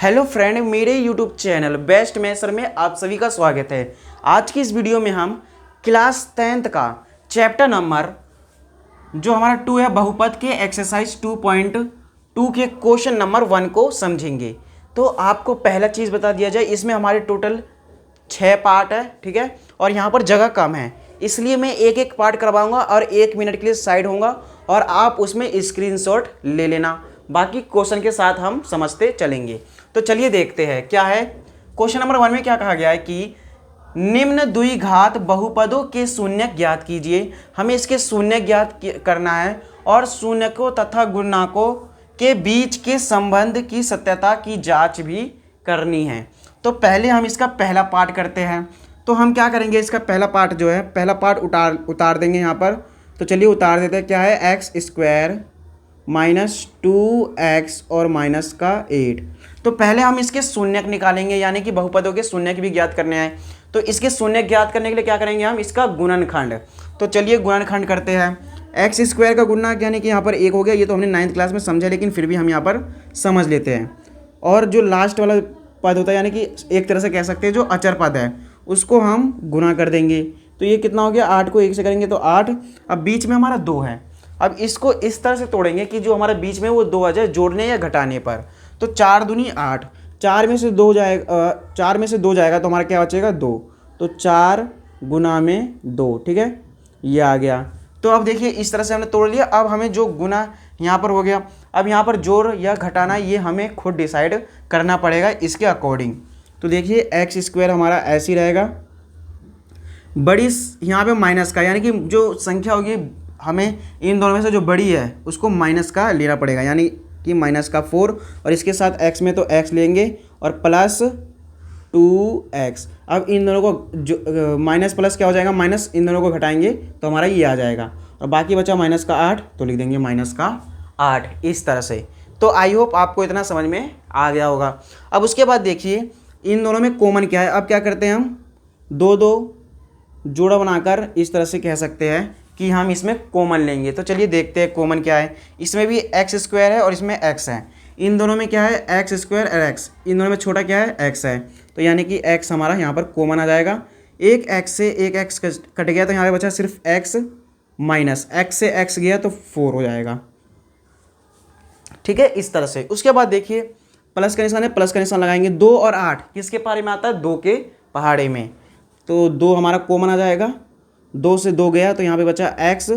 Hello friend, मेरे YouTube channel best maths में आप सभी का स्वागत है। आज की इस वीडियो में हम क्लास 10th का चैप्टर नंबर जो हमारा 2 है बहुपद के एक्सरसाइज 2.2 के क्वेश्चन नंबर 1 को समझेंगे। तो आपको पहला चीज़ बता दिया जाए, इसमें हमारे टोटल 6 पार्ट है, ठीक है। और यहाँ पर जगह कम है, इसलिए मैं एक एक पार्ट करवाऊँगा और 1 मिनट के लिए साइड होऊंगा और आप उसमें स्क्रीनशॉट ले लेना। बाकी क्वेश्चन के साथ हम समझते चलेंगे। तो चलिए देखते हैं क्या है। क्वेश्चन नंबर 1 में क्या कहा गया है कि निम्न द्विघात बहुपदों के शून्य ज्ञात कीजिए। हमें इसके शून्य ज्ञात करना है और शून्यकों तथा गुणकों के बीच के संबंध की सत्यता की जांच भी करनी है। तो पहले हम इसका पहला पार्ट करते हैं। तो हम क्या करेंगे, इसका पहला पार्ट जो है, पहला पार्ट उतार देंगे यहाँ पर। तो चलिए उतार देते हैं। क्या है, एक्स स्क्वायर माइनस 2x और माइनस का 8। तो पहले हम इसके शून्यक निकालेंगे, यानी कि बहुपदों के शून्यक भी ज्ञात करने हैं। तो इसके शून्यक ज्ञात करने के लिए क्या करेंगे, हम इसका गुणनखंड। तो चलिए गुणनखंड करते हैं। एक्स स्क्वायर का गुणनक यानी कि यहाँ पर 1 हो गया। ये तो हमने 9th क्लास में समझा, लेकिन फिर भी हम यहाँ पर समझ लेते हैं। और जो लास्ट वाला पद होता है, यानी कि एक तरह से कह सकते हैं जो अचर पद है, उसको हम गुणा कर देंगे। तो ये कितना हो गया, 8 को 1 से करेंगे तो 8। अब बीच में हमारा 2 है। अब इसको इस तरह से तोड़ेंगे कि जो हमारे बीच में वो 2 आ जाए, जोड़ने या घटाने पर। तो 4 दूनी 8, 4 में से 2 जाएगा, 4 में से 2 जाएगा तो हमारा क्या बचेगा, 2। तो 4 गुना में 2, ठीक है, ये आ गया। तो अब देखिए इस तरह से हमने तोड़ लिया। अब हमें जो गुना यहाँ पर हो गया, अब यहाँ पर जोड़ या घटाना ये हमें खुद डिसाइड करना पड़ेगा इसके अकॉर्डिंग। तो देखिए एक्स स्क्वायर हमारा ऐसे ही रहेगा, बड़ी यहाँ पे माइनस का, यानी कि जो संख्या होगी हमें इन दोनों में से जो बड़ी है उसको माइनस का लेना पड़ेगा, यानी कि माइनस का 4। और इसके साथ x में तो x लेंगे और प्लस 2x। अब इन दोनों को जो माइनस प्लस क्या हो जाएगा, माइनस, इन दोनों को घटाएंगे तो हमारा ये आ जाएगा। और बाकी बचा माइनस का 8, तो लिख देंगे माइनस का 8 इस तरह से। तो आई होप आपको इतना समझ में आ गया होगा। अब उसके बाद देखिए इन दोनों में कॉमन क्या है। अब क्या करते हैं, हम 2 जोड़ा बनाकर इस तरह से कह सकते हैं कि हम इसमें कॉमन लेंगे। तो चलिए देखते हैं कॉमन क्या है। इसमें भी एक्स स्क्वायर है और इसमें एक्स है। इन दोनों में क्या है, एक्स स्क्वायर और एक्स। इन दोनों में छोटा क्या है, एक्स है। तो यानी कि एक्स हमारा यहाँ पर कॉमन आ जाएगा। एक एक्स से एक एक्स कट गया तो यहाँ पे बचा सिर्फ एक्स, माइनस एक्स से एक्स गया तो 4 हो जाएगा, ठीक है, इस तरह से। उसके बाद देखिए प्लस का निशान है, प्लस का निशान लगाएंगे। 2 और 8 किसके पहाड़े में आता है, 2 के पहाड़े में। तो 2 हमारा कॉमन आ जाएगा। 2 से 2 गया तो यहाँ पे बचा x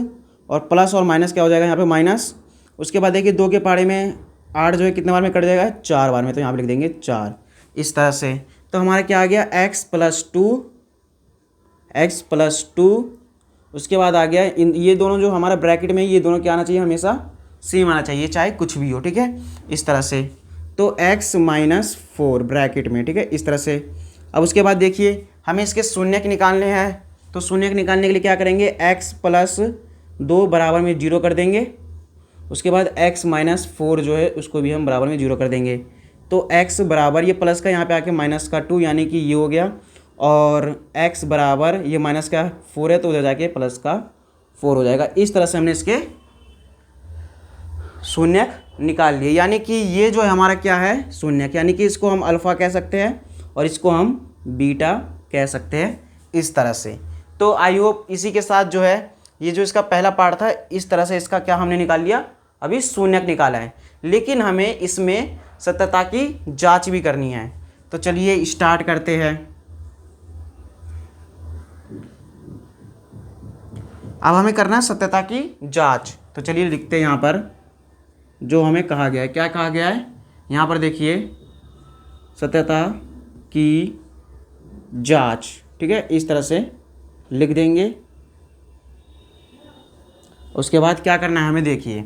और प्लस और माइनस क्या हो जाएगा, यहाँ पे माइनस। उसके बाद देखिए 2 के पहाड़े में 8 जो है कितने बार में कट जाएगा, 4 बार में। तो यहाँ पे लिख देंगे 4 इस तरह से। तो हमारा क्या आ गया, x प्लस 2। उसके बाद आ गया ये दोनों जो हमारा ब्रैकेट में, ये दोनों क्या आना चाहिए, हमेशा सेम आना चाहिए चाहे कुछ भी हो, ठीक है, इस तरह से। तो x माइनस 4 ब्रैकेट में, ठीक है, इस तरह से। अब उसके बाद देखिए हमें इसके शून्यक निकालने हैं। तो शून्यक निकालने के लिए क्या करेंगे, x प्लस 2 बराबर में 0 कर देंगे। उसके बाद x माइनस 4 जो है उसको भी हम बराबर में 0 कर देंगे। तो x बराबर, ये प्लस का यहाँ पे आके माइनस का 2, यानी कि ये हो गया। और x बराबर ये माइनस का 4 है तो उधर जाके प्लस का 4 हो जाएगा। इस तरह से हमने इसके शून्यक निकाल लिए, यानी कि ये जो है हमारा क्या है, शून्यक, यानी कि इसको हम अल्फ़ा कह सकते हैं और इसको हम बीटा कह सकते हैं, इस तरह से। तो आई होप इसी के साथ जो है ये जो इसका पहला पार्ट था, इस तरह से इसका क्या हमने निकाल लिया, अभी शून्यक निकाला है। लेकिन हमें इसमें सत्यता की जांच भी करनी है। तो चलिए स्टार्ट करते हैं। अब हमें करना है सत्यता की जांच। तो चलिए लिखते हैं यहाँ पर जो हमें कहा गया है। क्या कहा गया है, यहाँ पर देखिए सत्यता की जांच, ठीक है, इस तरह से लिख देंगे। उसके बाद क्या करना है हमें, देखिए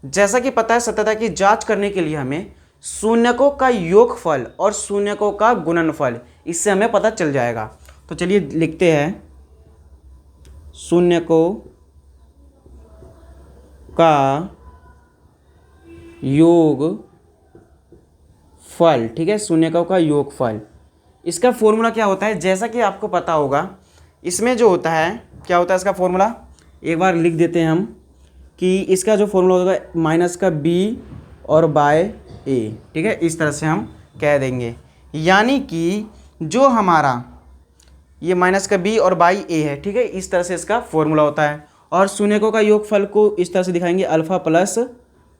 जैसा कि पता है सत्यता की जांच करने के लिए हमें शून्यकों का योगफल और शून्यकों का गुणनफल, इससे हमें पता चल जाएगा। तो चलिए लिखते हैं शून्यकों का योगफल, ठीक है, शून्यकों का योगफल। इसका फॉर्मूला क्या होता है, जैसा कि आपको पता होगा, इसमें जो होता है, क्या होता है इसका फॉर्मूला, एक बार लिख देते हैं हम कि इसका जो फॉर्मूला होगा माइनस का b और बाय a, ठीक है, इस तरह से हम कह देंगे। यानी कि जो हमारा ये माइनस का b और बाई a है, ठीक है, इस तरह से इसका फॉर्मूला होता है। और शून्यकों का योगफल को इस तरह से दिखाएंगे अल्फ़ा प्लस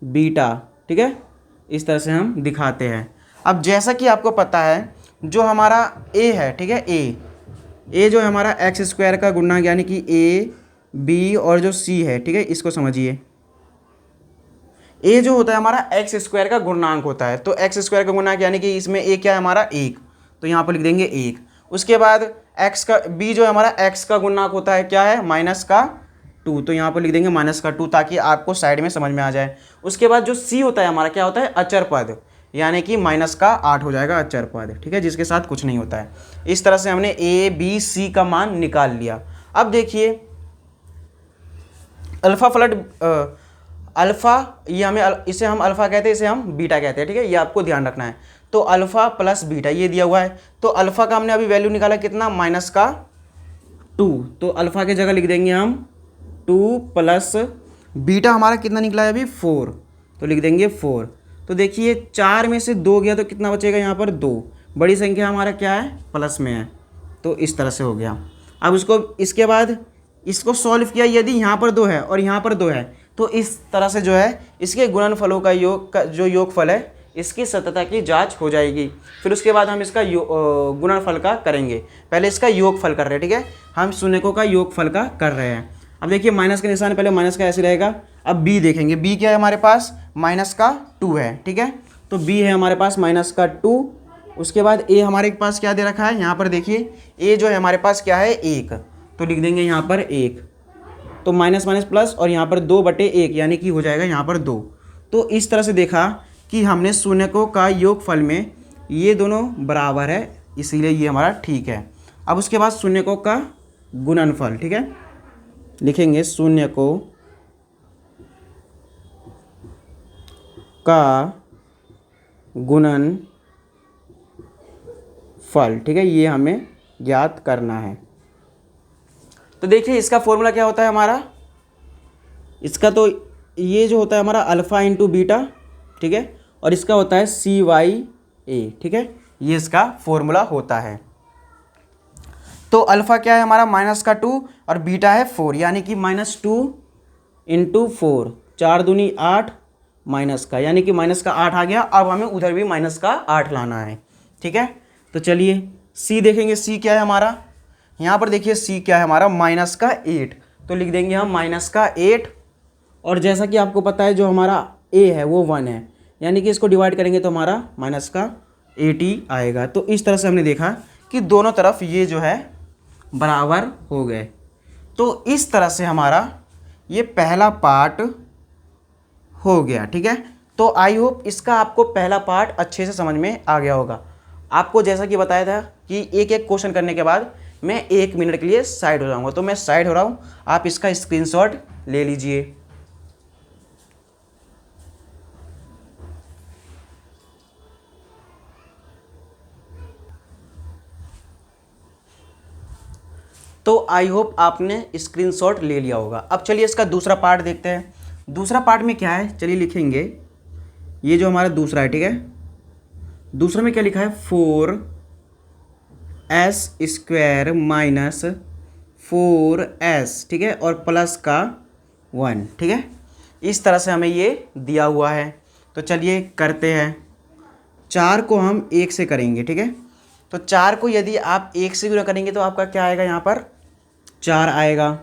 बीटा, ठीक है, इस तरह से हम दिखाते हैं। अब जैसा कि आपको पता है जो हमारा a है, ठीक है, a जो है हमारा एक्स स्क्वायर का गुणनक यानी कि a b और जो c है, ठीक है, इसको समझिए। a जो होता है हमारा एक्स स्क्वायर का गुणनांक होता है, तो एक्स स्क्वायर का गुणनांक यानी कि इसमें a क्या है हमारा 1, तो यहाँ पर लिख देंगे 1। उसके बाद x का b जो है हमारा x का गुणनांक होता है क्या है माइनस का 2, तो यहाँ पर लिख देंगे माइनस का 2 ताकि आपको साइड में समझ में आ जाए। उसके बाद जो c होता है हमारा क्या होता है अचर पद, यानी कि माइनस का 8 हो जाएगा अचर पद, ठीक है, जिसके साथ कुछ नहीं होता है। इस तरह से हमने a b c का मान निकाल लिया। अब देखिए अल्फ़ा फ्लड अल्फ़ा, ये हमें इसे हम अल्फ़ा कहते हैं, इसे हम बीटा कहते हैं, ठीक है, ये आपको ध्यान रखना है। तो अल्फ़ा प्लस बीटा ये दिया हुआ है, तो अल्फ़ा का हमने अभी वैल्यू निकाला कितना माइनस का 2, तो अल्फ़ा की जगह लिख देंगे हम 2 प्लस बीटा हमारा कितना निकला है अभी 4, तो लिख देंगे 4। तो देखिए 4 में से 2 गया तो कितना बचेगा यहाँ पर 2, बड़ी संख्या हमारा क्या है प्लस में है, तो इस तरह से हो गया। अब उसको इसके बाद इसको सॉल्व किया, यदि यहाँ पर 2 है और यहाँ पर 2 है तो इस तरह से जो है इसके गुणनफलों का योग का जो योगफल है इसकी सत्यता की जांच हो जाएगी। फिर उसके बाद हम इसका गुणनफल का करेंगे। पहले इसका योगफल कर रहे हैं, ठीक है, हम शून्यकों का योगफल का कर रहे हैं। अब देखिए माइनस का निशान, पहले माइनस का ऐसे रहेगा। अब b देखेंगे, b क्या है हमारे पास माइनस का 2 है, ठीक है, तो b है हमारे पास माइनस का 2। उसके बाद a हमारे पास क्या दे रखा है, यहाँ पर देखिए a जो है हमारे पास क्या है 1, तो लिख देंगे यहाँ पर 1, तो माइनस माइनस प्लस और यहाँ पर 2/1 यानी कि हो जाएगा यहाँ पर 2। तो इस तरह से देखा कि हमने शून्यकों का योगफल में ये दोनों बराबर है, इसीलिए ये हमारा ठीक है। अब उसके बाद शून्यकों का गुणनफल, ठीक है, लिखेंगे शून्यकों का गुणनफल, ठीक है, ये हमें ज्ञात करना है। तो देखिए इसका फॉर्मूला क्या होता है हमारा, इसका तो ये जो होता है हमारा अल्फ़ा इंटू बीटा, ठीक है, और इसका होता है CYA, ठीक है, ये इसका फॉर्मूला होता है। तो अल्फ़ा क्या है हमारा माइनस का 2 और बीटा है 4, यानी कि -2 इंटू 4, 4 दूनी 8 माइनस का, यानी कि माइनस का 8 आ गया। अब हमें उधर भी माइनस का 8 लाना है, ठीक है। तो चलिए C देखेंगे, C क्या है हमारा, यहाँ पर देखिए C क्या है हमारा माइनस का 8, तो लिख देंगे हम माइनस का 8। और जैसा कि आपको पता है जो हमारा A है वो 1 है, यानी कि इसको डिवाइड करेंगे तो हमारा माइनस का 8 ही आएगा। तो इस तरह से हमने देखा कि दोनों तरफ ये जो है बराबर हो गए। तो इस तरह से हमारा ये पहला पार्ट हो गया, ठीक है। तो आई होप इसका आपको पहला पार्ट अच्छे से समझ में आ गया होगा। आपको जैसा कि बताया था कि एक एक क्वेश्चन करने के बाद मैं 1 मिनट के लिए साइड हो जाऊंगा, तो मैं साइड हो रहा हूँ, आप इसका स्क्रीनशॉट ले लीजिए। तो आई होप आपने स्क्रीनशॉट ले लिया होगा। अब चलिए इसका दूसरा पार्ट देखते हैं। दूसरा पार्ट में क्या है, चलिए लिखेंगे, ये जो हमारा दूसरा है, ठीक है, दूसरा में क्या लिखा है 4s² माइनस 4s, ठीक है, और प्लस का 1, ठीक है, इस तरह से हमें ये दिया हुआ है। तो चलिए करते हैं। 4 को हम 1 से करेंगे, ठीक है, तो 4 को यदि आप 1 से गुणा करेंगे तो आपका क्या आएगा, यहाँ पर 4 आएगा।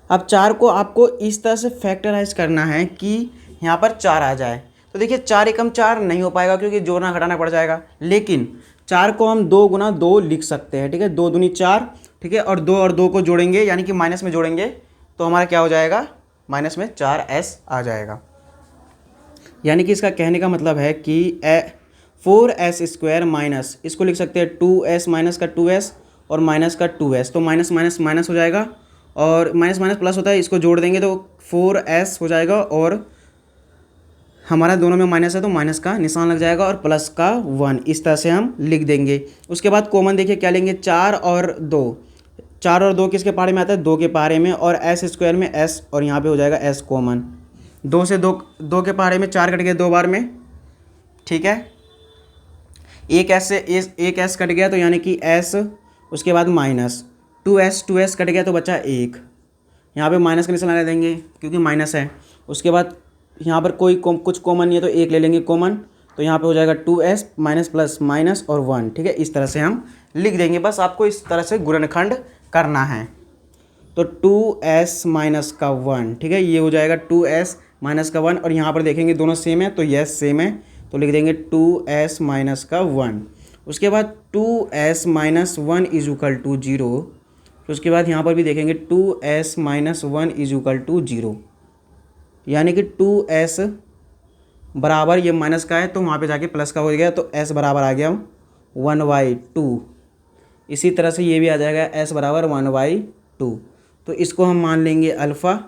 अब 4 को आपको इस तरह से फैक्टराइज करना है कि यहाँ पर 4 आ जाए। तो देखिए 4 एकम 4 नहीं हो पाएगा क्योंकि जोड़ना घटाना पड़ जाएगा, लेकिन 4 को हम 2 गुना 2 लिख सकते हैं, ठीक है, 2 दूनी 4, ठीक है, और 2 को जोड़ेंगे यानी कि माइनस में जोड़ेंगे तो हमारा क्या हो जाएगा, माइनस में 4s आ जाएगा। यानी कि इसका कहने का मतलब है कि 4s² माइनस, इसको लिख सकते हैं 2s माइनस का 2s और माइनस का 2s, तो माइनस माइनस माइनस हो जाएगा और माइनस माइनस प्लस होता है, इसको जोड़ देंगे तो 4s हो जाएगा और हमारा दोनों में माइनस है तो माइनस का निशान लग जाएगा और प्लस का 1, इस तरह से हम लिख देंगे। उसके बाद कॉमन देखिए क्या लेंगे, 4 और 2, 4 और 2 किसके पारे में आता है, 2 के पारे में, और s² में s और यहाँ पे हो जाएगा s कॉमन। 2 से 2 के पारे में 4 कट गए 2 बार में, ठीक है, एक एस कट गया तो यानी कि एस, उसके बाद माइनस 2s कट गया तो बचा 1, यहाँ पे माइनस का निशान लगा देंगे क्योंकि माइनस है। उसके बाद यहाँ पर कुछ कॉमन नहीं है तो 1 ले लेंगे कॉमन, तो यहाँ पे हो जाएगा 2s माइनस प्लस माइनस और 1, ठीक है। इस तरह से हम लिख देंगे, बस आपको इस तरह से गुणनखंड करना है। तो 2s माइनस का 1, ठीक है, ये हो जाएगा 2s माइनस का 1, और यहाँ पर देखेंगे दोनों सेम है तो यस सेम है, तो लिख देंगे 2s माइनस का 1। उसके बाद 2s minus 1 is equal to 0, फिर उसके बाद यहाँ पर भी देखेंगे 2s minus 1 is equal to 0, यानी कि 2s बराबर, ये माइनस का है तो वहाँ पे जाके प्लस का हो गया, तो s बराबर आ गया 1/2। इसी तरह से ये भी आ जाएगा s बराबर 1/2। तो इसको हम मान लेंगे अल्फ़ा,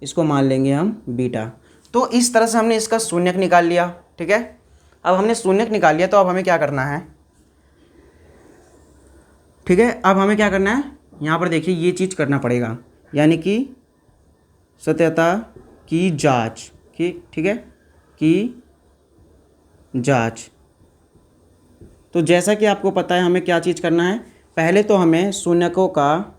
इसको मान लेंगे हम बीटा। तो इस तरह से हमने इसका शून्यक निकाल लिया, ठीक है। अब हमने शून्यक निकाल लिया तो अब हमें क्या करना है, ठीक है, अब हमें क्या करना है, यहाँ पर देखिए ये चीज़ करना पड़ेगा, यानी कि सत्यता की जांच की, ठीक है, की जांच। तो जैसा कि आपको पता है हमें क्या चीज़ करना है, पहले तो हमें शून्यकों का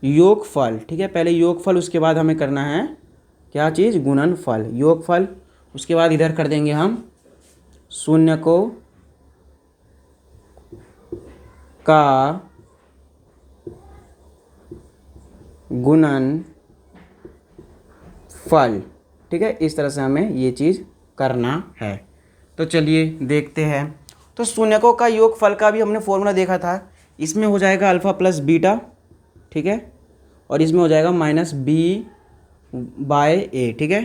योगफल, ठीक है, पहले योगफल, उसके बाद हमें करना है क्या चीज़, गुणनफल, योगफल। उसके बाद इधर कर देंगे हम शून्यकों का गुणनफल, ठीक है। इस तरह से हमें ये चीज़ करना है। तो चलिए देखते हैं। तो शून्यकों का योगफल का भी हमने फॉर्मूला देखा था, इसमें हो जाएगा अल्फ़ा प्लस बीटा, ठीक है, और इसमें हो जाएगा माइनस b/a, ठीक है।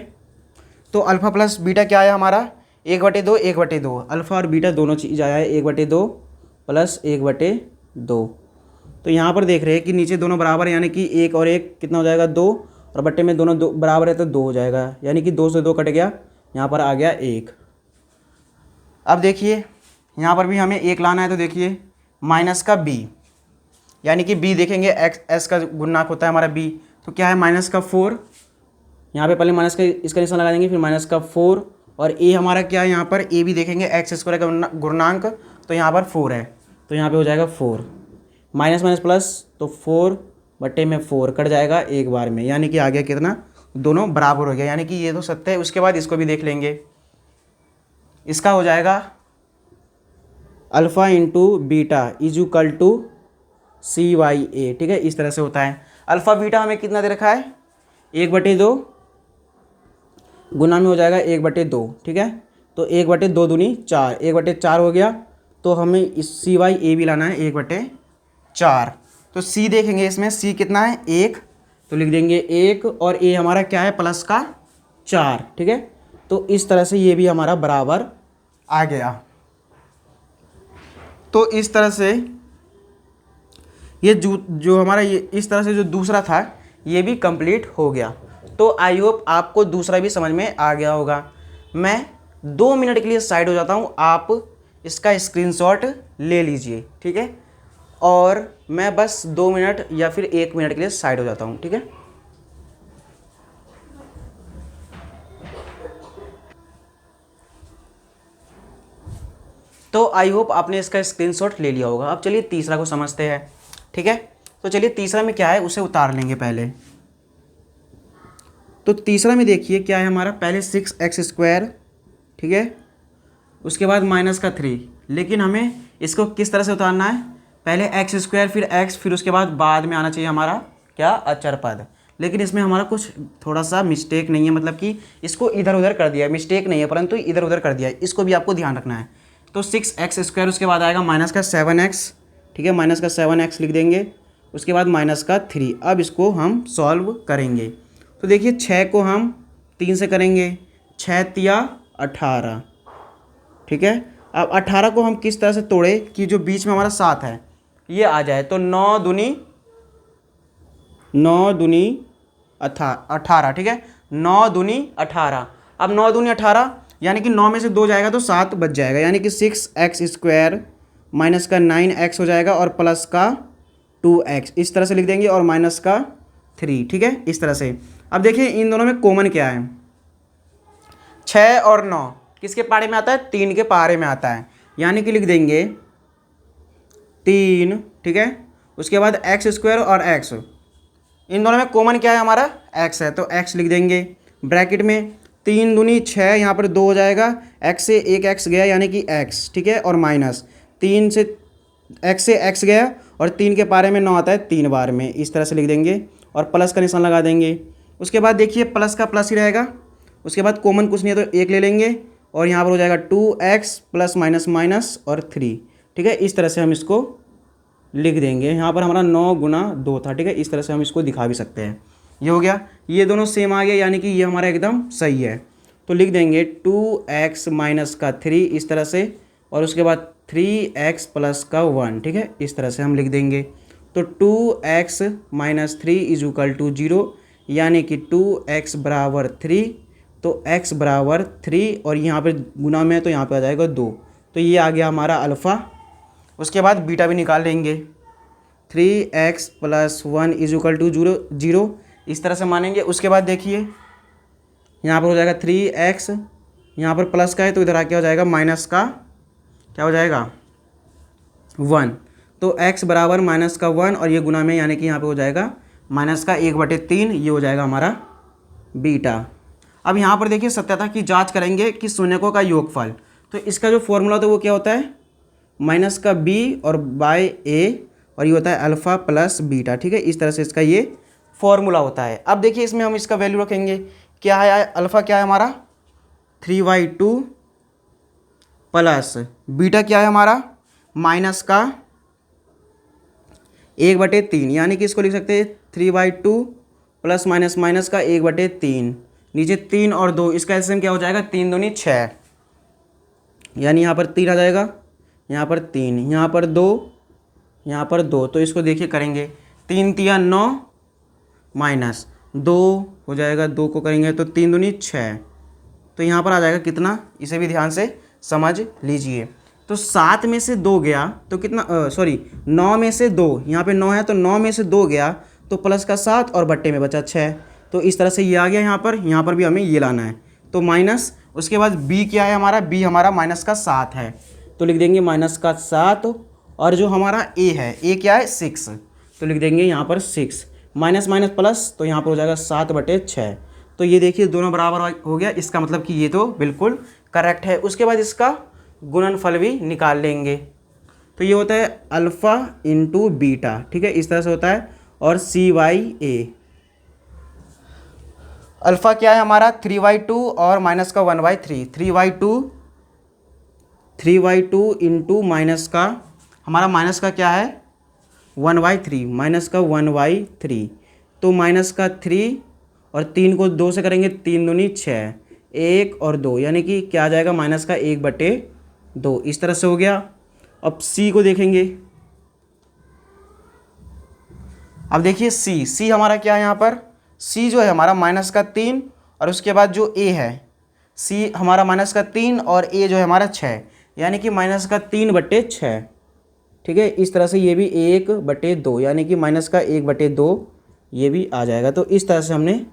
तो अल्फ़ा प्लस बीटा क्या आया हमारा, 1/2, 1/2, अल्फ़ा और बीटा दोनों चीज़ आया है 1/2 प्लस 1/2। तो यहाँ पर देख रहे हैं कि नीचे दोनों बराबर है, यानी कि 1 और 1 कितना हो जाएगा 2, और बट्टे में दोनों दो बराबर है तो 2 हो जाएगा, यानी कि 2 से 2 कट गया, यहाँ पर आ गया 1। अब देखिए यहाँ पर भी हमें 1 लाना है, तो देखिए माइनस का b, यानी कि b देखेंगे s का गुणनक होता है हमारा b, तो क्या है माइनस का 4, यहाँ पे पहले माइनस का इसका निशान लगा देंगे, फिर माइनस का 4, और a हमारा क्या है, यहाँ पर a भी देखेंगे x² का गुणनांक, तो यहाँ पर 4 है, तो यहाँ पे हो जाएगा 4, माइनस माइनस प्लस, तो 4/4 कट जाएगा एक बार में, यानी कि आ गया कितना, दोनों बराबर हो गया, यानी कि ये तो सत्य है। उसके बाद इसको भी देख लेंगे, इसका हो जाएगा alpha into beta is equal to c/a, ठीक है। इस तरह से होता है। अल्फ़ा बीटा हमें कितना दे रखा है, 1/2 गुना में हो जाएगा 1/2, ठीक है। तो 1/2 दूनी 4, 1/4 हो गया, तो हमें इस c/a भी लाना है 1/4। तो c देखेंगे, इसमें c कितना है 1, तो लिख देंगे 1, और a हमारा क्या है प्लस का 4, ठीक है। तो इस तरह से ये भी हमारा बराबर आ गया। तो इस तरह से ये जो हमारा ये इस तरह से जो दूसरा था ये भी कंप्लीट हो गया। तो आई होप आपको दूसरा भी समझ में आ गया होगा। मैं 2 मिनट के लिए साइड हो जाता हूँ, आप इसका स्क्रीनशॉट ले लीजिए, ठीक है, और मैं बस 2 मिनट या फिर 1 मिनट के लिए साइड हो जाता हूँ, ठीक है। तो आई होप आपने इसका स्क्रीनशॉट ले लिया होगा। अब चलिए तीसरा को समझते हैं, ठीक है। तो चलिए तीसरा में क्या है उसे उतार लेंगे पहले। तो तीसरा में देखिए क्या है हमारा, पहले 6x², ठीक है, उसके बाद माइनस का 3, लेकिन हमें इसको किस तरह से उतारना है, पहले x² फिर x, फिर उसके बाद में आना चाहिए हमारा क्या, अचर पद। लेकिन इसमें हमारा कुछ थोड़ा सा मिस्टेक नहीं है, मतलब कि इसको इधर उधर कर दिया है, मिस्टेक नहीं है परंतु इधर उधर कर दिया है, इसको भी आपको ध्यान रखना है। तो 6x², उसके बाद आएगा माइनस का 7x, ठीक है, माइनस का 7x लिख देंगे, उसके बाद माइनस का 3। अब इसको हम सॉल्व करेंगे। तो देखिए 6 को हम 3 से करेंगे, 6 तिया 18, ठीक है। अब 18 को हम किस तरह से तोड़े कि जो बीच में हमारा 7 है ये आ जाए, तो 9 दूनी 18, ठीक है, 9 दूनी 18। अब 9 दूनी 18, यानी कि 9 में से 2 जाएगा तो 7 बच जाएगा, यानी कि 6x² माइनस का 9x हो जाएगा और प्लस का 2x, इस तरह से लिख देंगे, और माइनस का 3, ठीक है, इस तरह से। अब देखिए इन दोनों में कॉमन क्या है, 6 और 9 किसके पहाड़े में आता है? 3 के पहाड़े में आता है, यानी कि लिख देंगे 3, ठीक है। उसके बाद एक्स स्क्वायर और एक्स, इन दोनों में कॉमन क्या है हमारा? एक्स है, तो एक्स लिख देंगे ब्रैकेट में। 3 दूनी 6, यहाँ पर 2 हो जाएगा, एक्स से एक एक्स गया यानी कि एक्स, ठीक है, और माइनस 3 से एक्स से एक्स गया और 3 के पारे में 9 आता है 3 बार में, इस तरह से लिख देंगे और प्लस का निशान लगा देंगे। उसके बाद देखिए प्लस का प्लस ही रहेगा, उसके बाद कॉमन कुछ नहीं है तो 1 ले लेंगे और यहाँ पर हो जाएगा 2x प्लस माइनस माइनस और 3, ठीक है। इस तरह से हम इसको लिख देंगे। यहाँ पर हमारा 9 गुना 2 था, ठीक है, इस तरह से हम इसको दिखा भी सकते हैं। ये हो गया, ये दोनों सेम आ गया, यानी कि ये हमारा एकदम सही है। तो लिख देंगे 2x माइनस का 3 इस तरह से, और उसके बाद 3x प्लस का 1, ठीक है, इस तरह से हम लिख देंगे। तो 2x minus 3 is equal to 0, यानी कि 2x बराबर 3, तो x बराबर 3 और यहाँ पर गुना में तो यहाँ पे आ जाएगा 2, तो ये आ गया हमारा अल्फ़ा। उसके बाद बीटा भी निकाल लेंगे। 3x plus 1 is equal to 0, इस तरह से मानेंगे। उसके बाद देखिए यहाँ पर हो जाएगा 3x, यहाँ पर प्लस का है तो इधर आके हो जाएगा माइनस का, क्या हो जाएगा 1, तो x बराबर माइनस का 1 और ये गुना में, यानी कि यहाँ पे हो जाएगा माइनस का 1/3, ये हो जाएगा हमारा बीटा। अब यहाँ पर देखिए सत्यता की जांच करेंगे कि शून्यकों का योगफल, तो इसका जो फॉर्मूला होता है वो क्या होता है? माइनस का b और बाय a, और ये होता है अल्फ़ा प्लस बीटा, ठीक है, इस तरह से इसका ये फॉर्मूला होता है। अब देखिए इसमें हम इसका वैल्यू रखेंगे, क्या है अल्फ़ा, क्या है हमारा 3/2 प्लस बीटा क्या है हमारा माइनस का 1/3, यानी कि इसको लिख सकते हैं 3/2 प्लस माइनस माइनस का 1/3, नीचे 3 और 2, इसका एलसीएम क्या हो जाएगा? 3 दूनी 6, यानी यहाँ पर 3 आ जाएगा, यहाँ पर 3, यहाँ पर 2, यहाँ पर 2, तो इसको देखिए करेंगे 3 तिया 9 माइनस 2 हो जाएगा, 2 को करेंगे तो 3 दूनी 6, तो यहाँ पर आ जाएगा कितना, इसे भी ध्यान से समझ लीजिए। तो 7 में से 2 गया तो कितना, 9 में से 2, यहाँ पे 9 है तो 9 में से 2 गया तो प्लस का 7 और बट्टे में बचा 6, तो इस तरह से ये आ गया। यहाँ पर भी हमें ये लाना है, तो माइनस, उसके बाद b क्या है हमारा? b हमारा माइनस का 7 है, तो लिख देंगे माइनस का 7, और जो हमारा a है, a क्या है 6, तो लिख देंगे यहाँ पर 6, माइनस माइनस प्लस, तो यहाँ पर हो जाएगा 7/6। तो ये देखिए दोनों बराबर हो गया, इसका मतलब कि ये तो बिल्कुल करेक्ट है। उसके बाद इसका गुणनफल भी निकाल लेंगे, तो ये होता है अल्फ़ा इंटू बीटा, ठीक है, इस तरह से होता है, और CA। अल्फ़ा क्या है हमारा 3/2 और माइनस का 1/3, 3/2 इंटू माइनस का, हमारा माइनस का क्या है 1/3, माइनस का 1/3, तो माइनस का 3 और 3 को 2 से करेंगे, 3 दूनी 6, 1 और 2, यानी कि क्या आ जाएगा माइनस का 1/2, इस तरह से हो गया। अब C को देखेंगे, अब देखिए C हमारा क्या है यहाँ पर? C जो है हमारा माइनस का 3, और उसके बाद जो A है, C हमारा माइनस का 3 और A जो है हमारा 6, यानी कि माइनस का 3/6, ठीक है, इस तरह से ये भी 1/2, यानी कि माइनस का 1/2 ये भी आ जाएगा। तो इस तरह से हमने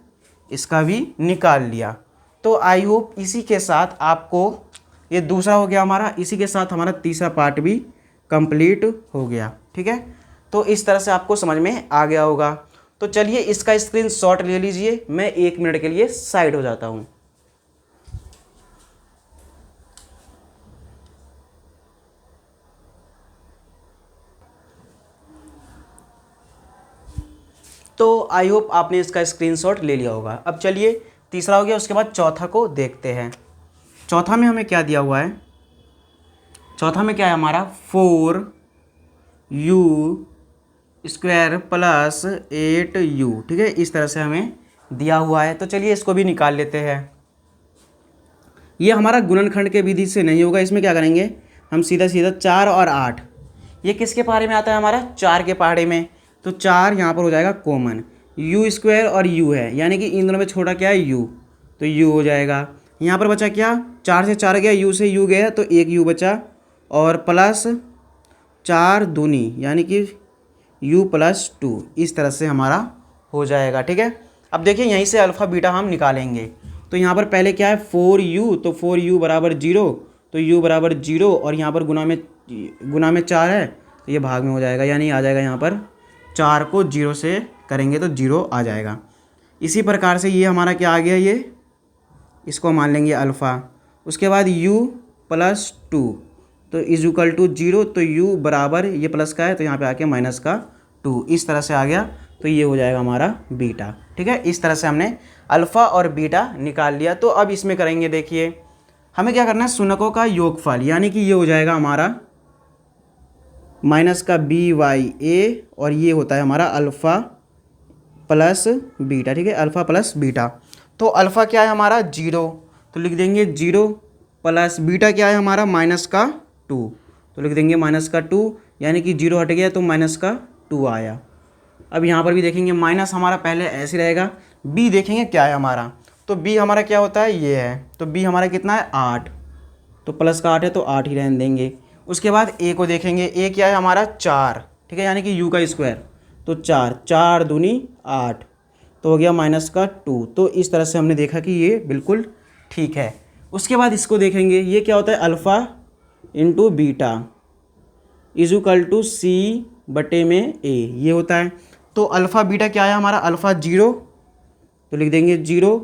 इसका भी निकाल लिया। तो आई होप इसी के साथ आपको, ये दूसरा हो गया हमारा, इसी के साथ हमारा तीसरा पार्ट भी कंप्लीट हो गया, ठीक है। तो इस तरह से आपको समझ में आ गया होगा। तो चलिए इसका स्क्रीनशॉट ले लीजिए, मैं 1 मिनट के लिए साइड हो जाता हूँ। तो आई होप आपने इसका स्क्रीनशॉट ले लिया होगा। अब चलिए तीसरा हो गया, उसके बाद चौथा को देखते हैं। चौथा में हमें क्या दिया हुआ है? चौथा में क्या है हमारा 4u² प्लस 8u, ठीक है, इस तरह से हमें दिया हुआ है। तो चलिए इसको भी निकाल लेते हैं। ये हमारा गुणनखंड के विधि से नहीं होगा, इसमें क्या करेंगे हम सीधा सीधा 4 और 8, ये किसके पहाड़े में आता है हमारा? 4 के पहाड़े में, तो 4 यहाँ पर हो जाएगा कॉमन, u² और u है, यानी कि इन दोनों में छोटा क्या है u, तो u हो जाएगा। यहाँ पर बचा क्या? 4 से 4 गया, u से u गया, तो 1 u बचा, और प्लस 4 दूनी, यानी कि u प्लस 2, इस तरह से हमारा हो जाएगा, ठीक है। अब देखिए यहीं से अल्फ़ा बीटा हम निकालेंगे, तो यहाँ पर पहले क्या है 4u, तो 4u बराबर 0, तो u बराबर 0 और यहाँ पर गुना में 4 है तो ये भाग में हो जाएगा, यानी आ जाएगा यहाँ पर 4 को 0 से करेंगे तो 0 आ जाएगा। इसी प्रकार से ये हमारा क्या आ गया, ये इसको मान लेंगे अल्फ़ा। उसके बाद u प्लस 2 तो इज इक्वल टू 0, तो u बराबर ये प्लस का है तो यहाँ पे आके माइनस का 2, इस तरह से आ गया, तो ये हो जाएगा हमारा बीटा। ठीक है, इस तरह से हमने अल्फ़ा और बीटा निकाल लिया। तो अब इसमें करेंगे, देखिए हमें क्या करना है, शून्यकों का योगफल, यानी कि ये हो जाएगा हमारा माइनस का by और ये होता है हमारा अल्फ़ा प्लस बीटा। ठीक है, अल्फ़ा प्लस बीटा। तो अल्फ़ा क्या है हमारा 0, तो लिख देंगे 0 प्लस बीटा क्या है हमारा माइनस का 2, तो लिख देंगे माइनस का 2, यानी कि 0 हट गया तो माइनस का 2 आया। अब यहाँ पर भी देखेंगे माइनस हमारा पहले ऐसे रहेगा, b देखेंगे क्या है हमारा, तो b हमारा क्या होता है, ये है, तो b हमारा कितना है 8, तो प्लस का 8 है तो 8 ही रहने देंगे। उसके बाद a को देखेंगे, a क्या है हमारा 4, ठीक है, यानी कि u का स्क्वायर, तो 4, 4 दूनी 8, तो हो गया माइनस का 2। तो इस तरह से हमने देखा कि ये बिल्कुल ठीक है। उसके बाद इसको देखेंगे, ये क्या होता है alpha into beta is equal to C बटे में ए, ये होता है। तो अल्फ़ा बीटा क्या है हमारा, अल्फ़ा 0, तो लिख देंगे 0,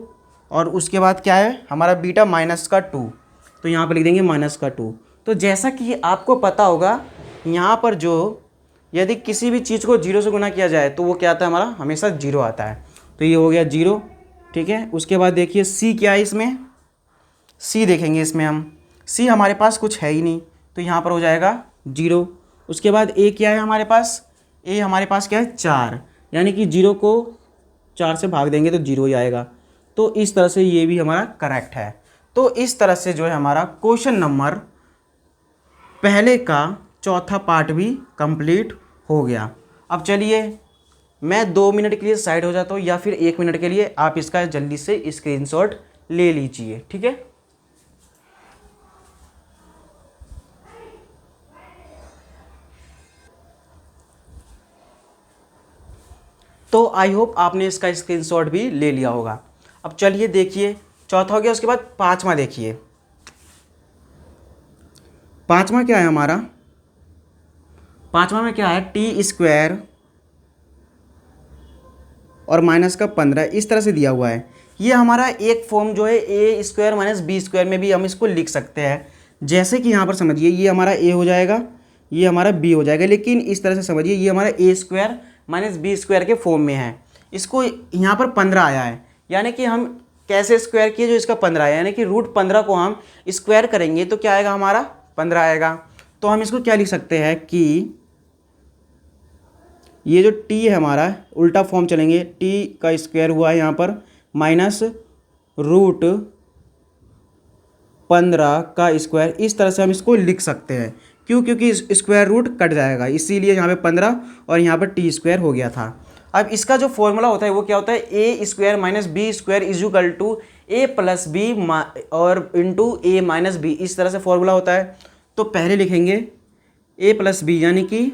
और उसके बाद क्या है हमारा बीटा माइनस का 2, तो यहाँ पर लिख देंगे माइनस का 2। तो जैसा कि आपको पता होगा, यहाँ पर जो यदि किसी भी चीज़ को 0 से गुना किया जाए तो वो क्या आता है हमारा, हमेशा 0 आता है, तो ये हो गया 0। ठीक है, उसके बाद देखिए c क्या है, इसमें c देखेंगे, इसमें हम c हमारे पास कुछ है ही नहीं, तो यहाँ पर हो जाएगा 0। उसके बाद a क्या है हमारे पास, a हमारे पास क्या है 4, यानी कि 0 को 4 से भाग देंगे तो 0 ही आएगा। तो इस तरह से ये भी हमारा करेक्ट है। तो इस तरह से जो है हमारा क्वेश्चन नंबर पहले का चौथा पार्ट भी कंप्लीट हो गया। अब चलिए मैं 2 मिनट के लिए साइड हो जाता हूँ, या फिर 1 मिनट के लिए आप इसका जल्दी से स्क्रीनशॉट ले लीजिए। ठीक है, तो आई होप आपने इसका स्क्रीनशॉट भी ले लिया होगा। अब चलिए देखिए, चौथा हो गया, उसके बाद पांचवा देखिए। पांचवा क्या है हमारा, पांचवा में क्या है टी स्क्वायर और माइनस का 15 इस तरह से दिया हुआ है। ये हमारा एक फॉर्म जो है A square minus B square में भी हम इसको लिख सकते हैं। जैसे कि यहाँ पर समझिए, ये हमारा ए हो जाएगा, ये हमारा बी हो जाएगा, लेकिन इस तरह से समझिए ये हमारा ए स्क्वायर माइनस बी स्क्वायर के फॉर्म में है। इसको यहाँ पर 15 आया है, यानी कि हम कैसे स्क्वायर किए, जो इसका 15 आया, यानी कि रूट 15 को हम स्क्वायर करेंगे तो क्या आएगा हमारा 15 आएगा। तो हम इसको क्या लिख सकते हैं कि ये जो t है हमारा, उल्टा फॉर्म चलेंगे, t का स्क्वायर हुआ है यहाँ पर माइनस रूट 15 का स्क्वायर, इस तरह से हम इसको लिख सकते हैं। क्यों, क्योंकि स्क्वायर रूट कट जाएगा, इसीलिए यहाँ पे 15 और यहाँ पर टी स्क्वायर हो गया था। अब इसका जो फॉर्मूला होता है वो क्या होता है, A square minus B square is equal to A plus B और इंटू ए माइनस बी, इस तरह से फॉर्मूला होता है। तो पहले लिखेंगे ए प्लस बी, यानी कि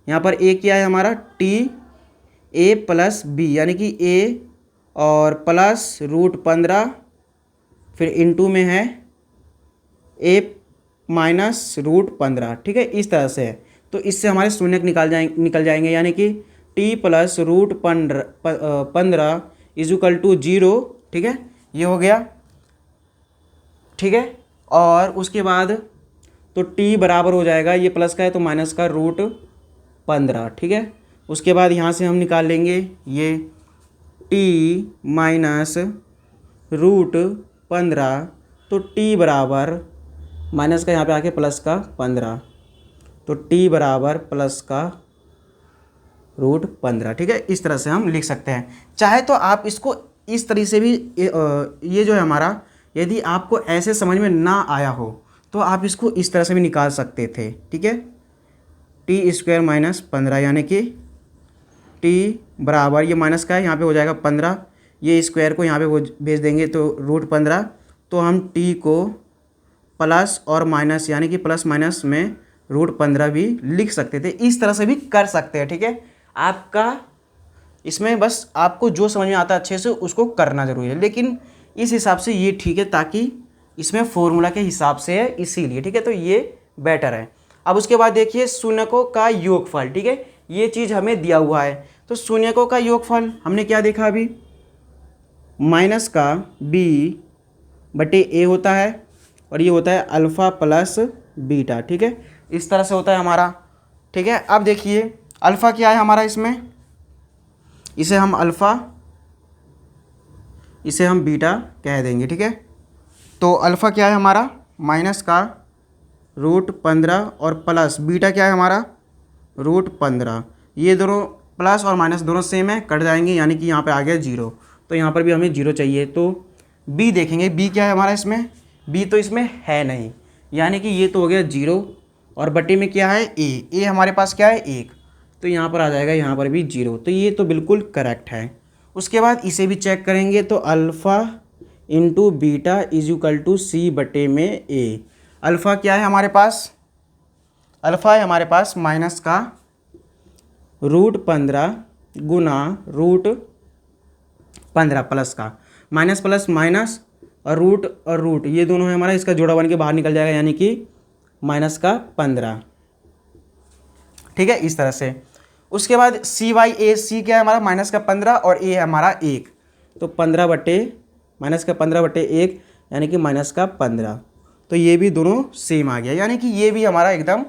यहाँ पर ए क्या है हमारा टी, ए प्लस बी यानी कि ए और प्लस रूट 15, फिर इंटू में है ए माइनस रूट 15। ठीक है, इस तरह से है। तो इससे हमारे शून्य निकल जाएंगे, यानी कि T plus root 15 is equal to 0। ठीक है, ये हो गया। ठीक है, और उसके बाद तो टी बराबर हो जाएगा, ये प्लस का है तो माइनस का रूट 15। ठीक है, उसके बाद यहाँ से हम निकाल लेंगे ये टी माइनस रूट 15, तो टी बराबर माइनस का यहाँ पे आके प्लस का 15, तो टी बराबर प्लस का रूट 15। ठीक है, इस तरह से हम लिख सकते हैं। चाहे तो आप इसको इस तरह से भी, ये जो है हमारा, यदि आपको ऐसे समझ में ना आया हो तो आप इसको इस तरह से भी निकाल सकते थे। ठीक है, टी स्क्वायर माइनस 15, यानी कि टी बराबर, ये माइनस का है यहाँ पे हो जाएगा 15, ये स्क्वायर को यहाँ पे वो भेज देंगे तो रूट 15, तो हम टी को प्लस और माइनस यानी कि प्लस माइनस में रूट 15 भी लिख सकते थे। इस तरह से भी कर सकते हैं। ठीक है, आपका इसमें बस आपको जो समझ में आता है अच्छे से उसको करना जरूरी है, लेकिन इस हिसाब से ये ठीक है, ताकि इसमें फॉर्मूला के हिसाब से है इसीलिए, ठीक है, तो ये बेटर है। अब उसके बाद देखिए शून्यकों का योगफल, ठीक है, ये चीज़ हमें दिया हुआ है। तो शून्यकों का योगफल हमने क्या देखा अभी, माइनस का b बटे a होता है और ये होता है अल्फ़ा प्लस बीटा, ठीक है, इस तरह से होता है हमारा, ठीक है। अब देखिए अल्फ़ा क्या है हमारा, इसमें इसे हम अल्फ़ा, इसे हम बीटा कह देंगे, ठीक है। तो अल्फ़ा क्या है हमारा, माइनस का √15 और प्लस बीटा क्या है हमारा √15। ये दोनों प्लस और माइनस दोनों सेम है, कट जाएंगे, यानी कि यहाँ पे आ गया 0। तो यहाँ पर भी हमें 0 चाहिए, तो b देखेंगे, b क्या है हमारा इसमें, b तो इसमें है नहीं, यानी कि ये तो हो गया 0 और बटे में क्या है a हमारे पास क्या है 1, तो यहाँ पर आ जाएगा, यहाँ पर भी 0, तो ये तो बिल्कुल करेक्ट है। उसके बाद इसे भी चेक करेंगे, तो alpha into beta is equal to c बटे में a। अल्फ़ा क्या है हमारे पास, अल्फ़ा है हमारे पास माइनस का √15 गुना √15 प्लस का माइनस प्लस माइनस और रूट ये दोनों है हमारा, इसका जोड़ा बन के बाहर निकल जाएगा, यानी कि माइनस का 15, ठीक है, इस तरह से। उसके बाद सी वाई ए, सी क्या है हमारा माइनस का 15 और ए है हमारा 1, तो 15 बटे माइनस का 15 बटे 1 यानी कि माइनस का 15, तो ये भी दोनों सेम आ गया, यानी कि ये भी हमारा एकदम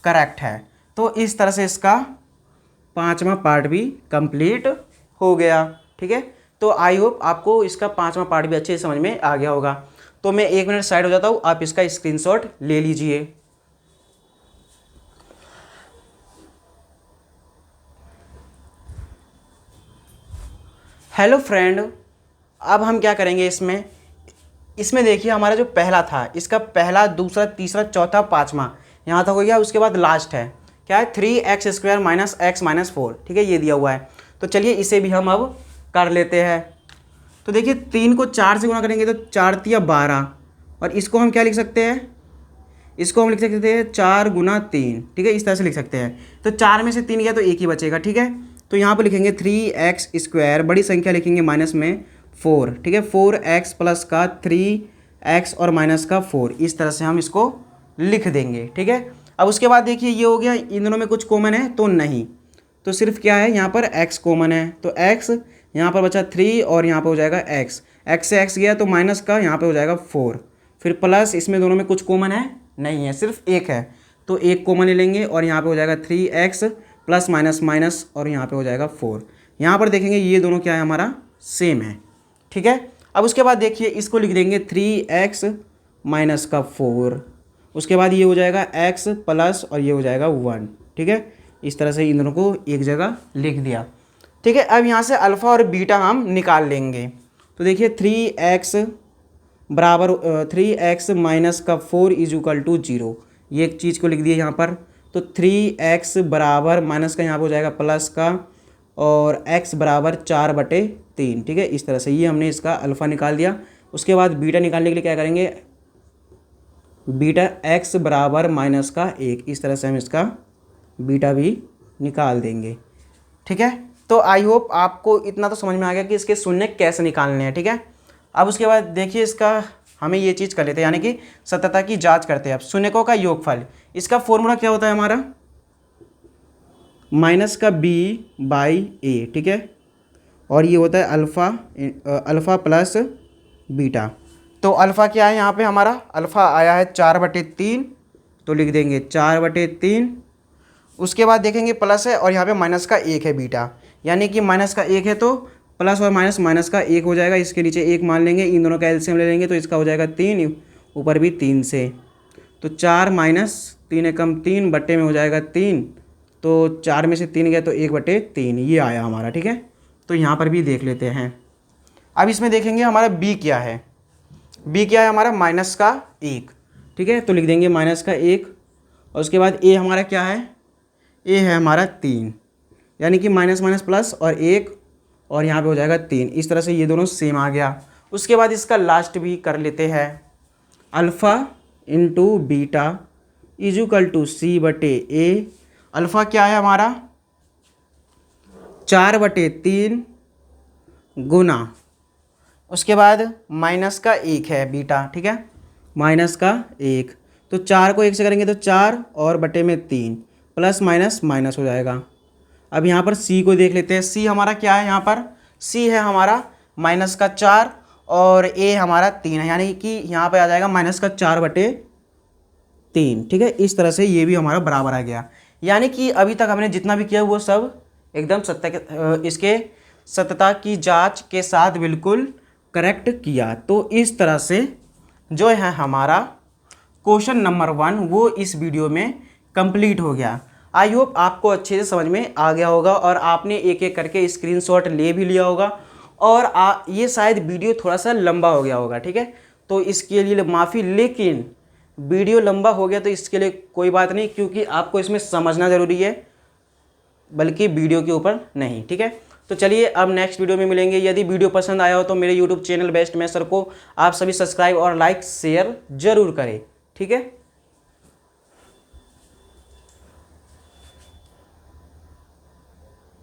करेक्ट है। तो इस तरह से इसका 5वां पार्ट भी कंप्लीट हो गया, ठीक है। तो आई होप आपको इसका 5वां पार्ट भी अच्छे से समझ में आ गया होगा। तो मैं 1 मिनट साइड हो जाता हूँ, आप इसका स्क्रीनशॉट ले लीजिए। हेलो फ्रेंड, अब हम क्या करेंगे इसमें देखिए हमारा जो पहला था, इसका पहला दूसरा तीसरा चौथा पाँचवा यहाँ तक हो गया। उसके बाद लास्ट है क्या है 3x² माइनस x माइनस 4, ठीक है, ये दिया हुआ है। तो चलिए इसे भी हम अब कर लेते हैं। तो देखिए 3 को 4 से गुणा करेंगे तो 4 तिया 12, और इसको हम क्या लिख सकते हैं, इसको हम लिख सकते हैं 4 गुना 3, ठीक है, इस तरह से लिख सकते हैं। तो 4 में से 3 गया तो 1 ही बचेगा, ठीक है। तो यहाँ पर लिखेंगे 3x², बड़ी संख्या लिखेंगे माइनस में 4, ठीक है, 4x प्लस का 3x और माइनस का 4, इस तरह से हम इसको लिख देंगे, ठीक है। अब उसके बाद देखिए ये हो गया, इन दोनों में कुछ कॉमन है तो नहीं, तो सिर्फ क्या है यहाँ पर x कॉमन है, तो x यहाँ पर बचा 3 और यहाँ पर हो जाएगा x से x गया तो माइनस का यहाँ पे हो जाएगा 4, फिर प्लस, इसमें दोनों में कुछ कॉमन है नहीं है, सिर्फ 1 है, तो 1 कॉमन ले लेंगे और यहाँ पे हो जाएगा 3x प्लस माइनस माइनस और यहाँ पे हो जाएगा 4। यहाँ पर देखेंगे ये दोनों क्या है हमारा सेम है, ठीक है। अब उसके बाद देखिए इसको लिख देंगे 3x माइनस का 4, उसके बाद ये हो जाएगा x प्लस और ये हो जाएगा 1, ठीक है, इस तरह से इन दोनों को एक जगह लिख दिया, ठीक है। अब यहाँ से अल्फ़ा और बीटा हम निकाल लेंगे। तो देखिए 3x बराबर 3x माइनस का 4 इज इक्वल टू 0, ये एक चीज़ को लिख दिया यहाँ पर। तो 3x बराबर माइनस का यहाँ पर हो जाएगा प्लस का और x बराबर 4/3, ठीक है, इस तरह से ये हमने इसका अल्फ़ा निकाल दिया। उसके बाद बीटा निकालने के लिए क्या करेंगे, बीटा x बराबर माइनस का 1, इस तरह से हम इसका बीटा भी निकाल देंगे, ठीक है। तो आई होप आपको इतना तो समझ में आ गया कि इसके शून्य कैसे निकालने हैं, ठीक है। अब उसके बाद देखिए इसका हमें ये चीज़ कर लेते हैं, यानी कि सत्यता की जांच करते हैं। अब शून्यकों का योगफल, इसका फॉर्मूला क्या होता है हमारा माइनस का b/a, ठीक है, और ये होता है अल्फ़ा प्लस बीटा। तो अल्फ़ा क्या है यहाँ पे हमारा, अल्फ़ा आया है 4/3, तो लिख देंगे 4/3। उसके बाद देखेंगे प्लस है और यहाँ पे माइनस का 1 है बीटा, यानी कि माइनस का 1 है तो प्लस और माइनस माइनस का 1 हो जाएगा, इसके नीचे 1 मान लेंगे, इन दोनों का एलसीएम ले लेंगे तो इसका हो जाएगा 3, ऊपर भी 3 से, तो 4 माइनस 3 एकम 3 बट्टे में हो जाएगा 3, तो 4 में से 3 गया तो 1/3 ये आया हमारा, ठीक है। तो यहाँ पर भी देख लेते हैं। अब इसमें देखेंगे हमारा b क्या है, b क्या है हमारा माइनस का 1, ठीक है, तो लिख देंगे माइनस का 1। और उसके बाद a हमारा क्या है, a है हमारा 3, यानी कि माइनस माइनस प्लस और 1 और यहाँ पे हो जाएगा 3, इस तरह से ये दोनों सेम आ गया। उसके बाद इसका लास्ट भी कर लेते हैं, alpha into beta is equal to c/a। Alpha क्या है हमारा 4/3 गुना उसके बाद माइनस का 1 है बीटा, ठीक है, माइनस का 1, तो 4 को 1 से करेंगे तो 4 और बटे में 3, प्लस माइनस माइनस हो जाएगा। अब यहाँ पर सी को देख लेते हैं। सी हमारा क्या है, यहाँ पर सी है हमारा माइनस का 4 और ए हमारा 3 है, यानी कि यहाँ पर आ जाएगा माइनस का 4 बटे 3, ठीक है। इस तरह से ये भी हमारा बराबर आ गया, यानी कि अभी तक हमने जितना भी किया वो सब एकदम इसके सत्यता की जांच के साथ बिल्कुल करेक्ट किया। तो इस तरह से जो है हमारा क्वेश्चन नंबर 1 वो इस वीडियो में कंप्लीट हो गया। आई होप आपको अच्छे से समझ में आ गया होगा और आपने एक एक करके स्क्रीनशॉट ले भी लिया होगा। और ये शायद वीडियो थोड़ा सा लंबा हो गया होगा, ठीक है, तो इसके लिए माफ़ी, लेकिन वीडियो लंबा हो गया तो इसके लिए कोई बात नहीं, क्योंकि आपको इसमें समझना ज़रूरी है, बल्कि वीडियो के ऊपर नहीं, ठीक है। तो चलिए अब नेक्स्ट वीडियो में मिलेंगे। यदि वीडियो पसंद आया हो तो मेरे यूट्यूब चैनल बेस्ट मेसर को आप सभी सब्सक्राइब और लाइक शेयर ज़रूर करें, ठीक है।